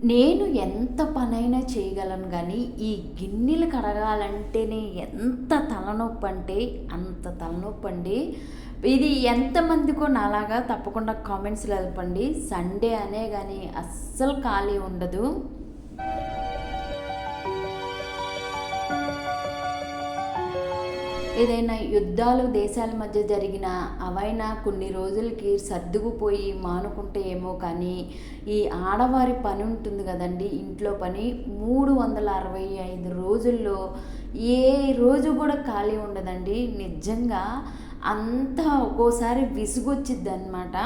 నేను ఎంత పనైనా చేయగలను కానీ, ఈ గిన్నెలు కడగాలంటేనే ఎంత తలనొప్పంటే అంత తలనొప్పండి. ఇది ఎంతమందికో నాలాగా తప్పకుండా కామెంట్స్‌లో తెలపండి. సండే అనే గానీ అస్సలు ఖాళీ ఉండదు. ఏదైనా యుద్ధాలు దేశాల మధ్య జరిగిన అవైనా కొన్ని రోజులకి సర్దుకుపోయి మానుకుంటే ఏమో కానీ, ఈ ఆడవారి పని ఉంటుంది కదండి, ఇంట్లో పని 365 రోజుల్లో ఏ రోజు కూడా ఖాళీ ఉండదండి. నిజంగా అంతా ఒక్కోసారి విసుగొచ్చిద్ది అనమాట.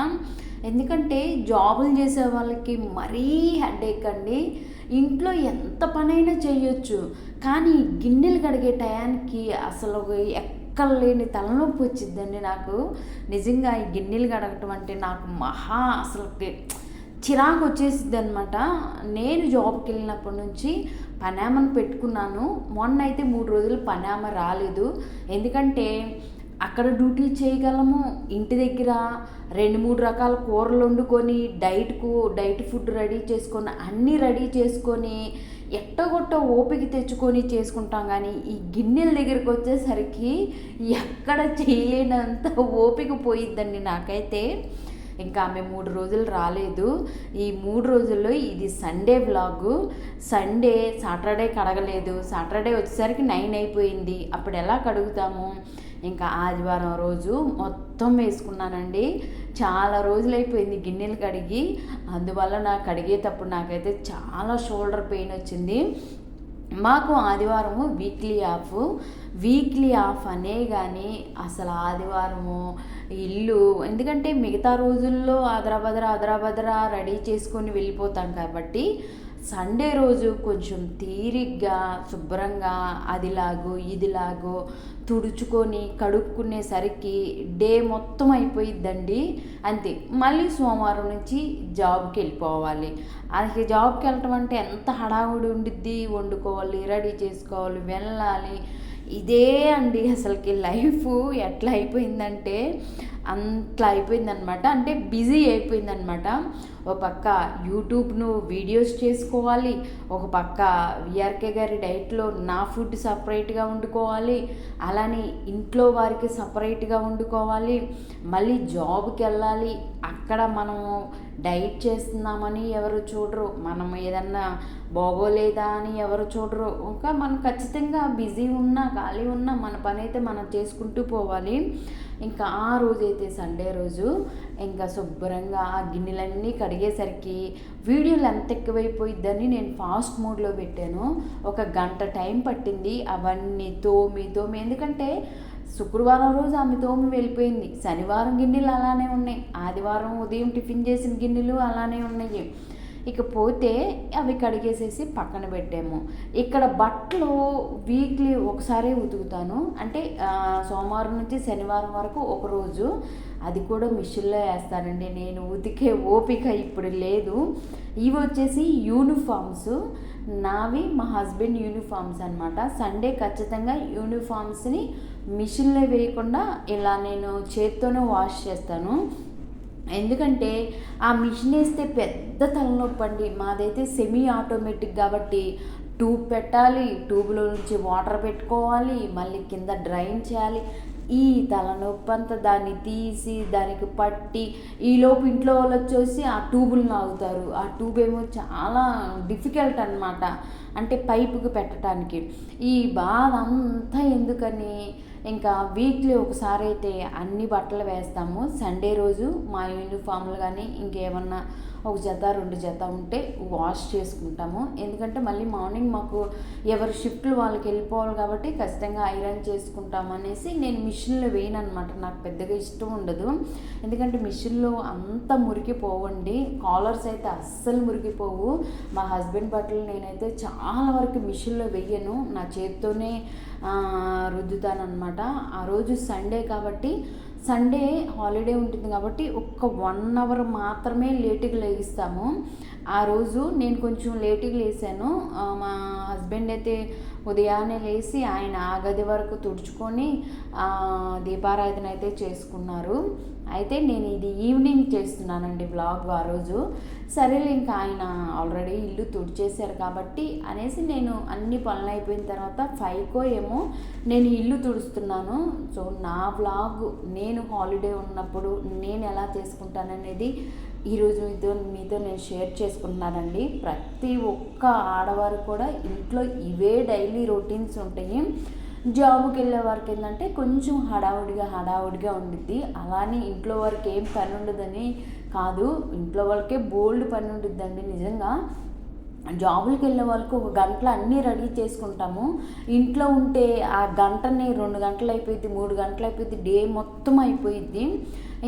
ఎందుకంటే జాబులు చేసే వాళ్ళకి మరీ హెడేక్ అండి. ఇంట్లో ఎంత పనైనా చేయొచ్చు, కానీ గిన్నెలు కడిగే టయానికి అసలు ఎక్కడలేని తలనొప్పి వచ్చిద్దండి నాకు. నిజంగా ఈ గిన్నెలు కడగటం అంటే నాకు మహా అసలుకి చిరాకు వచ్చేసిద్ది అనమాట. నేను జాబ్కి వెళ్ళినప్పటి నుంచి పనామను పెట్టుకున్నాను. మొన్న అయితే 3 రోజులు పనామ రాలేదు. ఎందుకంటే అక్కడ డ్యూటీ చేయగలము, ఇంటి దగ్గర 2-3 రకాల కూరలు వండుకొని డైట్ ఫుడ్ రెడీ చేసుకొని అన్నీ రెడీ చేసుకొని ఎట్టగొట్ట ఓపిక తెచ్చుకొని చేసుకుంటాం. కానీ ఈ గిన్నెల దగ్గరికి వచ్చేసరికి ఎక్కడ చేయలేనంత ఓపిక పోయిద్దండి నాకైతే. ఇంకా ఆమె 3 రోజులు రాలేదు. ఈ 3 రోజుల్లో ఇది సండే వ్లాగు. సాటర్డే కడగలేదు. సాటర్డే వచ్చేసరికి 9 అయిపోయింది. అప్పుడు ఎలా కడుగుతాము? ఇంకా ఆదివారం రోజు మొత్తం వేసుకున్నానండి. చాలా రోజులైపోయింది గిన్నెలు కడిగి. అందువల్ల నాకు కడిగేటప్పుడు నాకైతే చాలా షోల్డర్ పెయిన్ వచ్చింది. మాకు ఆదివారము వీక్లీ ఆఫ్ అనే కానీ అసలు ఆదివారము ఇల్లు, ఎందుకంటే మిగతా రోజుల్లో ఆదరాబదరా రెడీ చేసుకొని వెళ్ళిపోతాం కాబట్టి సండే రోజు కొంచెం తీరిగ్గా శుభ్రంగా ఇదిలాగో తుడుచుకొని కడుక్కునేసరికి డే మొత్తం అయిపోయిద్దండి. అంతే. మళ్ళీ సోమవారం నుంచి జాబ్కి వెళ్ళిపోవాలి. అది జాబ్కి వెళ్ళటం అంటే ఎంత హడావుడి ఉండిద్ది. వండుకోవాలి, రెడీ చేసుకోవాలి, వెళ్ళాలి. ఇదే అండి అసలుకి లైఫ్ ఎట్లా అయిపోయిందంటే అంతలా అయిపోయిందనమాట. అంటే బిజీ అయిపోయిందనమాట. ఒక పక్క యూట్యూబ్ను వీడియోస్ చేసుకోవాలి, ఒక పక్క విఆర్కే గారి డైట్లో నా ఫుడ్ సపరేట్గా వండుకోవాలి, అలానే ఇంట్లో వారికి సపరేట్గా వండుకోవాలి, మళ్ళీ జాబ్కి వెళ్ళాలి. అక్కడ మనము డైట్ చేస్తున్నామని ఎవరు చూడరు, మనం ఏదన్నా బాగోలేదా అని ఎవరు చూడరు. ఇంకా మనం ఖచ్చితంగా బిజీ ఉన్నా ఖాళీ ఉన్నా మన పని అయితే మనం చేసుకుంటూ పోవాలి. ఇంకా ఆ రోజైతే సండే రోజు ఇంకా శుభ్రంగా ఆ గిన్నెలన్నీ కడిగేసరికి వీడియోలు ఎంత ఎక్కువైపోయిద్దని నేను ఫాస్ట్ మోడ్లో పెట్టాను. 1 గంట టైం పట్టింది అవన్నీ తోమి. ఎందుకంటే శుక్రవారం రోజు ఆమె తోమి వెళ్ళిపోయింది. శనివారం గిన్నెలు అలానే ఉన్నాయి, ఆదివారం ఉదయం టిఫిన్ చేసిన గిన్నెలు అలానే ఉన్నాయి. ఇకపోతే అవి కడిగేసేసి పక్కన పెట్టాము. ఇక్కడ బట్టలు వీక్లీ ఒకసారి ఉతుకుతాను. అంటే సోమవారం నుంచి శనివారం వరకు ఒకరోజు, అది కూడా మిషన్లో వేస్తానండి. నేను ఉతికే ఓపిక ఇప్పుడు లేదు. ఇవి వచ్చేసి యూనిఫామ్స్ నావి, మా హస్బెండ్ యూనిఫామ్స్ అనమాట. సండే ఖచ్చితంగా యూనిఫామ్స్ని మిషన్లో వేయకుండా ఇలా నేను చేత్తోనే వాష్ చేస్తాను. ఎందుకంటే ఆ మిషన్ వేస్తే పెద్ద తలనొప్పి అండి. మాదైతే సెమీ ఆటోమేటిక్ కాబట్టి ట్యూబ్ పెట్టాలి, ట్యూబ్లో నుంచి వాటర్ పెట్టుకోవాలి, మళ్ళీ కింద డ్రైన్ చేయాలి. ఈ తలనొప్పి అంతా దాన్ని తీసి దానికి పట్టి ఈలోపు ఇంట్లో వాళ్ళు వచ్చేసి ఆ ట్యూబులు లాగుతారు. ఆ ట్యూబ్ ఏమో చాలా డిఫికల్ట్ అనమాట, అంటే పైపుకి పెట్టడానికి. ఈ బాధ అంతా ఎందుకని ఇంకా వీక్లీ ఒకసారి అయితే అన్ని బట్టలు వేస్తాము. సండే రోజు మా యూనిఫామ్లు కానీ ఇంకేమన్నా 1 జత 2 జత ఉంటే వాష్ చేసుకుంటాము. ఎందుకంటే మళ్ళీ మార్నింగ్ మాకు ఎవరి షిఫ్ట్లు వాళ్ళకి వెళ్ళిపోవాలి కాబట్టి ఖచ్చితంగా ఐరన్ చేసుకుంటాము అనేసి నేను మిషన్లో వేయను అనమాట. నాకు పెద్దగా ఇష్టం ఉండదు. ఎందుకంటే మిషన్లో అంత మురికిపోవండి. కాలర్స్ అయితే అస్సలు మురికిపోవు. మా హస్బెండ్ బట్టలు నేనైతే చాలా వరకు మిషన్లో వేయను, నా చేత్తోనే రుద్దుతానమాట. ఆ రోజు సండే కాబట్టి సండే హాలిడే ఉంటుంది కాబట్టి ఒక్క 1 అవర్ మాత్రమే లేటుగా లేగిస్తాము. ఆ రోజు నేను కొంచెం లేటుగా లేసాను. మా హస్బెండ్ అయితే ఉదయాన్నే లేచి ఆయన ఆ గది వరకు తుడుచుకొని దీపారాధన అయితే చేసుకున్నారు. అయితే నేను ఇది ఈవినింగ్ చేస్తున్నానండి వ్లాగ్ ఆ రోజు. సరేలే, ఇంకా ఆయన ఆల్రెడీ ఇల్లు తుడిచేశారు కాబట్టి అనేసి నేను అన్ని పనులు అయిపోయిన తర్వాత 5కో ఏమో నేను ఇల్లు తుడుస్తున్నాను. సో నా వ్లాగ్ నేను హాలిడే ఉన్నప్పుడు నేను ఎలా చేసుకుంటాననేది ఈరోజు మీతో నేను షేర్ చేసుకుంటున్నానండి. ప్రతి ఒక్క ఆడవారు కూడా ఇంట్లో ఇవే డైలీ రొటీన్స్ ఉంటాయి. జాబ్కి వెళ్ళే వారికి ఏంటంటే కొంచెం హడావుడిగా ఉండిద్ది. అలానే ఇంట్లో వారికి ఏం పని ఉండదని కాదు, ఇంట్లో వాళ్ళకే బోల్డ్ పని ఉండిద్దండి నిజంగా. జాబులకి వెళ్ళే వాళ్ళకి ఒక గంటలో అన్నీ రెడీ చేసుకుంటాము. ఇంట్లో ఉంటే ఆ గంటని 2 గంటలు అయిపోయింది, 3 గంటలు అయిపోయింది, డే మొత్తం అయిపోయిద్ది.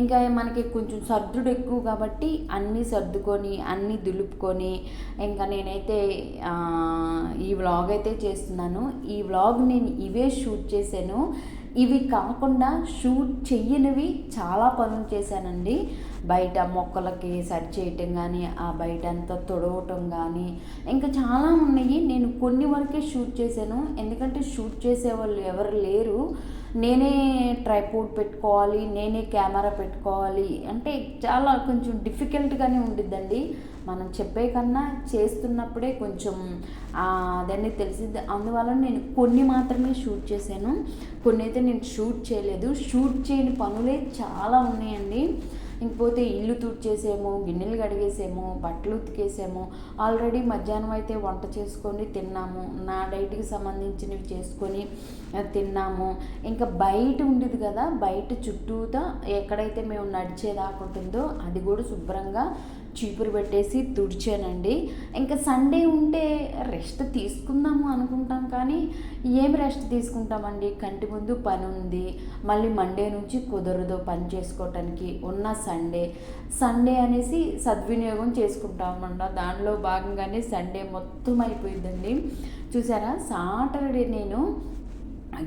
ఇంకా మనకి కొంచెం సర్దుడు ఎక్కువ కాబట్టి అన్నీ సర్దుకొని అన్నీ దులుపుకొని ఇంకా నేనైతే ఈ వ్లాగ్ అయితే చేస్తున్నాను. ఈ వ్లాగ్ నేను ఇవే షూట్ చేశాను. ఇవి కాకుండా షూట్ చెయ్యనివి చాలా పనులు చేశానండి. బయట మొక్కలకి సరి చేయటం కానీ, ఆ బయట అంతా తుడవటం కానీ, ఇంకా చాలా ఉన్నాయి. నేను కొన్ని వరకే షూట్ చేశాను, ఎందుకంటే షూట్ చేసేవాళ్ళు ఎవరు లేరు. నేనే ట్రైపోడ్ పెట్టుకోవాలి, నేనే కెమెరా పెట్టుకోవాలి అంటే చాలా కొంచెం డిఫికల్ట్గానే ఉండిద్దండి. మనం చెప్పే కన్నా చేస్తున్నప్పుడే కొంచెం అదన్నీ తెలిసిద్ది. అందువల్ల నేను కొన్ని మాత్రమే షూట్ చేశాను, కొన్ని అయితే నేను షూట్ చేయలేదు. షూట్ చేయని పనులే చాలా ఉన్నాయండి. ఇంకపోతే ఇల్లు తుడిచేసాము, గిన్నెలు కడిగేసాము, బట్టలు ఉతికేసాము. ఆల్రెడీ మధ్యాహ్నం అయితే వంట చేసుకొని తిన్నాము, నా డైట్కి సంబంధించినవి చేసుకొని తిన్నాము. ఇంకా బయట ఉండేది కదా, బయట చుట్టూతా ఎక్కడైతే మేము నడిచేదాకా ఉంటుందో అది కూడా శుభ్రంగా చీపురు పెట్టేసి తుడిచానండి. ఇంకా సండే ఉంటే రెస్ట్ తీసుకుందాము అనుకుంటాం, కానీ ఏం రెస్ట్ తీసుకుంటామండి, కంటి ముందు పని ఉంది. మళ్ళీ మండే నుంచి కుదరదు పని చేసుకోవటానికి. ఉన్న సండే అనేసి సద్వినియోగం చేసుకుంటామన్నమాట. దానిలో భాగంగానే సండే మొత్తం అయిపోయిందండి. చూసారా, సాటర్డే నేను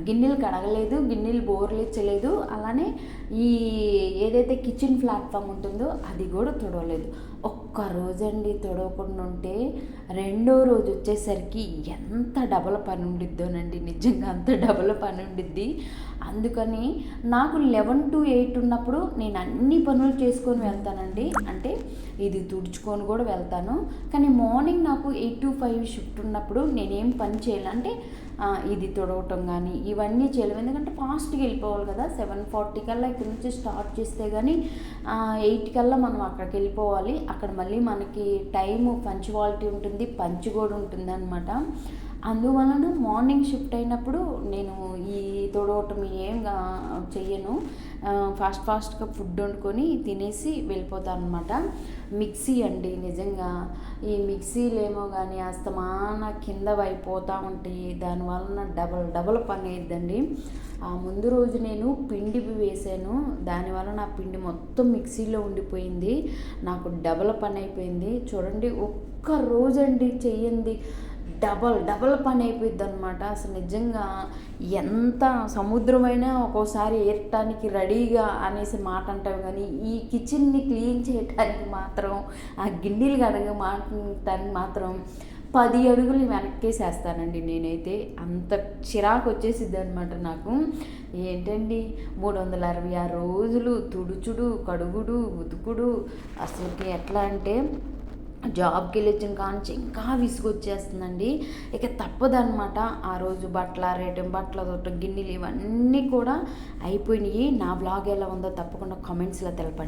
గిన్నెలు కడగలేదు, గిన్నెలు బోర్లిచ్చలేదు, అలానే ఈ ఏదైతే కిచెన్ ప్లాట్ఫామ్ ఉంటుందో అది కూడా తుడవలేదు. ఒక్క రోజండి తుడవకుండా ఉంటే రెండో రోజు వచ్చేసరికి ఎంత డబల్ పని ఉండిద్దోనండి, నిజంగా అంత డబల్ పని ఉండిద్ది. అందుకని నాకు 11 to 8 ఉన్నప్పుడు నేను అన్ని పనులు చేసుకొని వెళ్తానండి. అంటే ఇది తుడుచుకొని కూడా వెళ్తాను. కానీ మార్నింగ్ నాకు 8 to 5 షిఫ్ట్ ఉన్నప్పుడు నేనేం పని చేయాలి అంటే ఇది తుడవటం కానీ ఇవన్నీ చేయలేము, ఎందుకంటే ఫాస్ట్గా వెళ్ళిపోవాలి కదా. 7:40 కల్లా ఇక్కడ నుంచి స్టార్ట్ చేస్తే కానీ 8 కల్లా మనం అక్కడికి వెళ్ళిపోవాలి. అక్కడ మళ్ళీ మనకి టైము పంచువాలిటీ ఉంటుంది, పంచు కూడా ఉంటుంది అనమాట. అందువలన మార్నింగ్ షిఫ్ట్ అయినప్పుడు నేను ఈ తుడవటం ఏం చెయ్యను. ఫాస్ట్గా ఫుడ్ వండుకొని తినేసి వెళ్ళిపోతాను అనమాట. మిక్సీ అండి, నిజంగా ఈ మిక్సీలేమో కానీ అస్తమాన కింద అయిపోతూ ఉంటాయి. దానివలన డబల్ పని అయ్యిద్దండి. ఆ ముందు రోజు నేను పిండి వేసాను, దానివల్ల నా పిండి మొత్తం మిక్సీలో ఉండిపోయింది. నాకు డబల్ పని అయిపోయింది. చూడండి, ఒక్క రోజండి చెయ్యింది డబల్ పని అయిపోయింది అనమాట. అసలు నిజంగా ఎంత సముద్రమైనా ఒక్కోసారి ఏరటానికి రెడీగా అనేసి మాట అంటావు, కానీ ఈ కిచెన్ని క్లీన్ చేయటానికి మాత్రం, ఆ గిన్నెలు కడగటానికి మాత్రం 10 అడుగులు వెనక్కేసేస్తానండి నేనైతే. అంత చిరాకు వచ్చేసిద్ది అనమాట నాకు. ఏంటండి 366 రోజులు తుడుచుడు, కడుగుడు, ఉతుకుడు, అసలుకి ఎట్లా అంటే జాబ్కి వెళ్ళొచ్చిన కాంచి ఇంకా విసుగొచ్చేస్తుందండి. ఇక తప్పదనమాట. ఆ రోజు బట్టలు ఆరేయటం, బట్టలు తోటం, గిన్నెలు ఇవన్నీ కూడా అయిపోయినాయి. నా బ్లాగ్ ఎలా ఉందో తప్పకుండా కామెంట్స్లో తెలపండి.